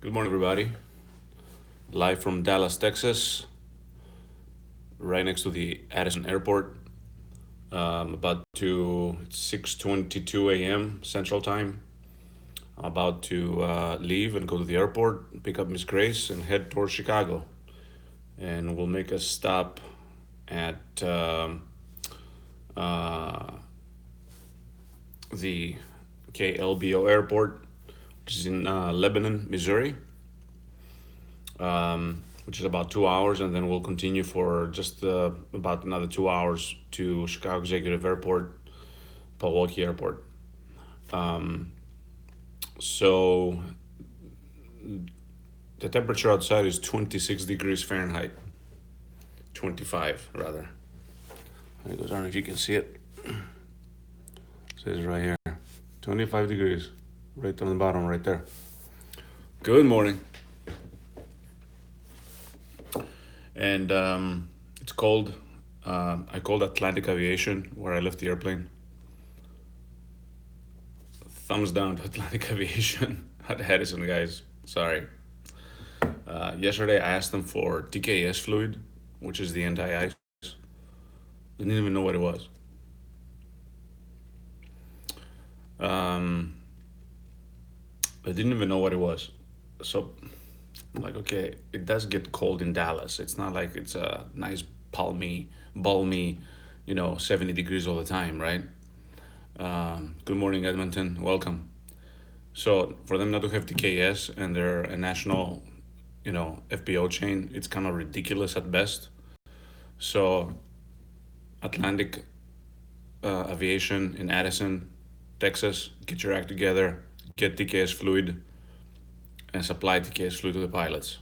Good morning, everybody. Live from Dallas, Texas, right next to the Addison Airport. About to 6:22 a.m. Central Time. I'm about to leave and go to the airport, pick up Miss Grace, and head towards Chicago. And we'll make a stop at uh, the KLBO Airport, which is in Lebanon, Missouri. Which is about 2 hours, and then we'll continue for just about another 2 hours to Chicago Executive Airport, Milwaukee Airport. So the temperature outside is 26 degrees Fahrenheit, 25 rather. I don't know if you can see it. It says right here, 25 degrees, right on the bottom, right there. Good morning. And it's cold. I called Atlantic Aviation where I left the airplane. Thumbs down to Atlantic Aviation at Edison, guys. Sorry. Yesterday I asked them for TKS fluid, which is the anti-ice. They didn't even know what it was. Um, I didn't even know what it was. So I'm like, okay, it does get cold in Dallas. It's not like it's a nice balmy, 70 degrees all the time, right? Good morning, Edmonton. Welcome. So for them not to have TKS and they're a national, FBO chain, it's kind of ridiculous at best. So Atlantic Aviation in Addison, Texas, get your act together, get TKS fluid, and supply TKS fluid to the pilots.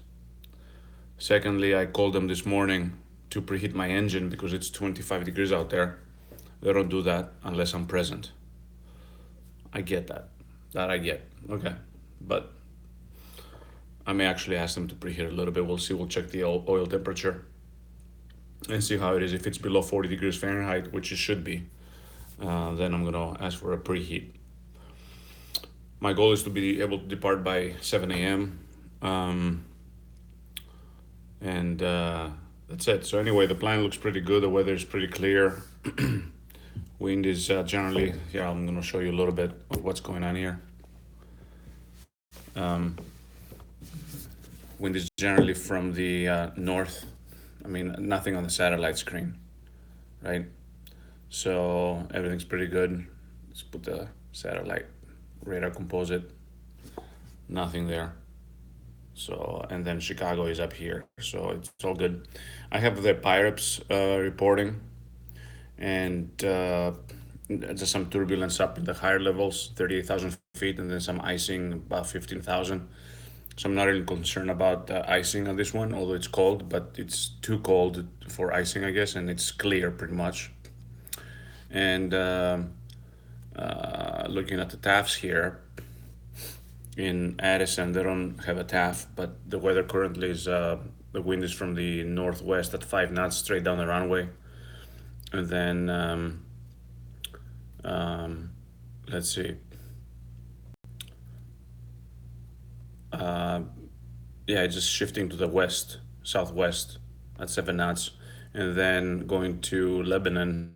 Secondly, I called them this morning to preheat my engine because it's 25 degrees out there. They don't do that unless I'm present. I get that. That I get. Okay. But I may actually ask them to preheat a little bit. We'll see. We'll check the oil temperature and see how it is. If it's below 40 degrees Fahrenheit, which it should be, then I'm going to ask for a preheat. My goal is to be able to depart by 7 a.m. And that's it. So anyway, the plan looks pretty good. The weather is pretty clear. Wind is generally, I'm going to show you a little bit of what's going on here. Wind is generally from the north. I mean, nothing on the satellite screen, right? So everything's pretty good. Let's put the satellite radar composite. Nothing there. So, and then Chicago is up here. So it's all good. I have the PIREPS reporting, and there's some turbulence up in the higher levels, 38,000 feet, and then some icing about 15,000. So I'm not really concerned about icing on this one, although it's cold, but it's too cold for icing, I guess, and it's clear pretty much. And looking at the TAFs here, in Addison, they don't have a TAF, but the weather currently is the wind is from the northwest at 5 knots straight down the runway. And then let's see. Yeah, just shifting to the west, southwest at 7 knots. And then going to Lebanon.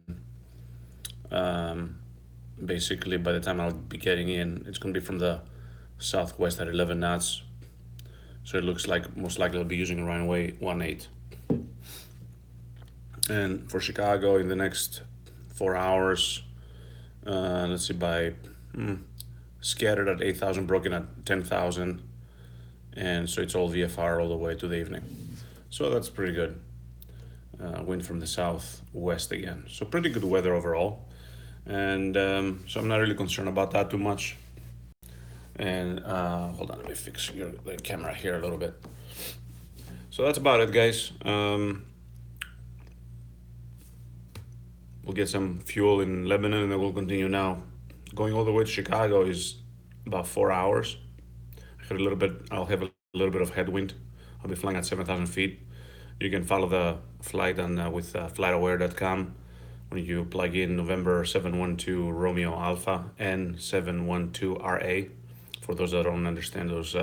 Basically, by the time I'll be getting in, it's going to be from the southwest at 11 knots. So it looks like most likely I'll be using runway 18. And for Chicago in the next 4 hours, let's see, by scattered at 8,000, broken at 10,000. And so it's all VFR all the way to the evening. So that's pretty good. Wind from the southwest again. So pretty good weather overall. And so I'm not really concerned about that too much. And hold on, let me fix the camera here a little bit. So that's about it, guys. We'll get some fuel in Lebanon and then we'll continue now. Going all the way to Chicago is about 4 hours. I'll have a little bit of headwind. I'll be flying at 7,000 feet. You can follow the flight on with flightaware.com. When you plug in November 712 Romeo Alpha and 712 RA, for those that don't understand those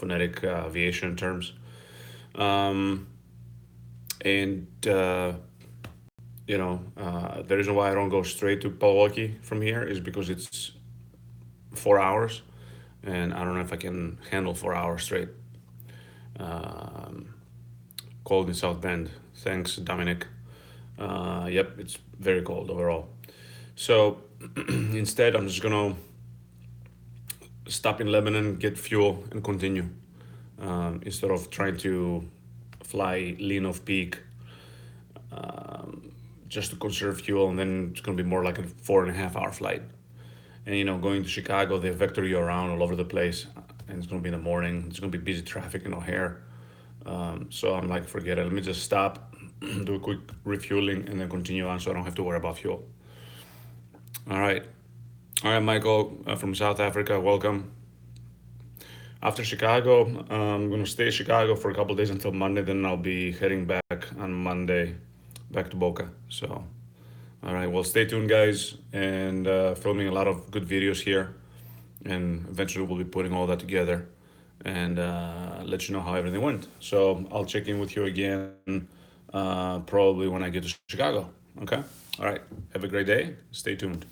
phonetic aviation terms. Um, and the reason why I don't go straight to Milwaukee from here is because it's 4 hours, and I don't know if I can handle 4 hours straight. Um, Cold in South Bend. Thanks, Dominic. Yep, it's very cold overall. So instead, I'm just gonna stop in Lebanon, get fuel, and continue. Instead of trying to fly lean off peak just to conserve fuel, and then it's gonna be more like a 4.5 hour flight. And going to Chicago, they vector you around all over the place, and it's gonna be in the morning. It's gonna be busy traffic in O'Hare. So I'm like, forget it. Let me just stop, do a quick refueling, and then continue on, so I don't have to worry about fuel. All right, Michael from South Africa, welcome. After Chicago, I'm gonna stay in Chicago for a couple days until Monday. Then I'll be heading back on Monday, back to Boca. So, all right, well, stay tuned, guys, and filming a lot of good videos here, and eventually we'll be putting all that together and let you know how everything went. So I'll check in with you again probably when I get to Chicago. Okay. All right. Have a great day. Stay tuned.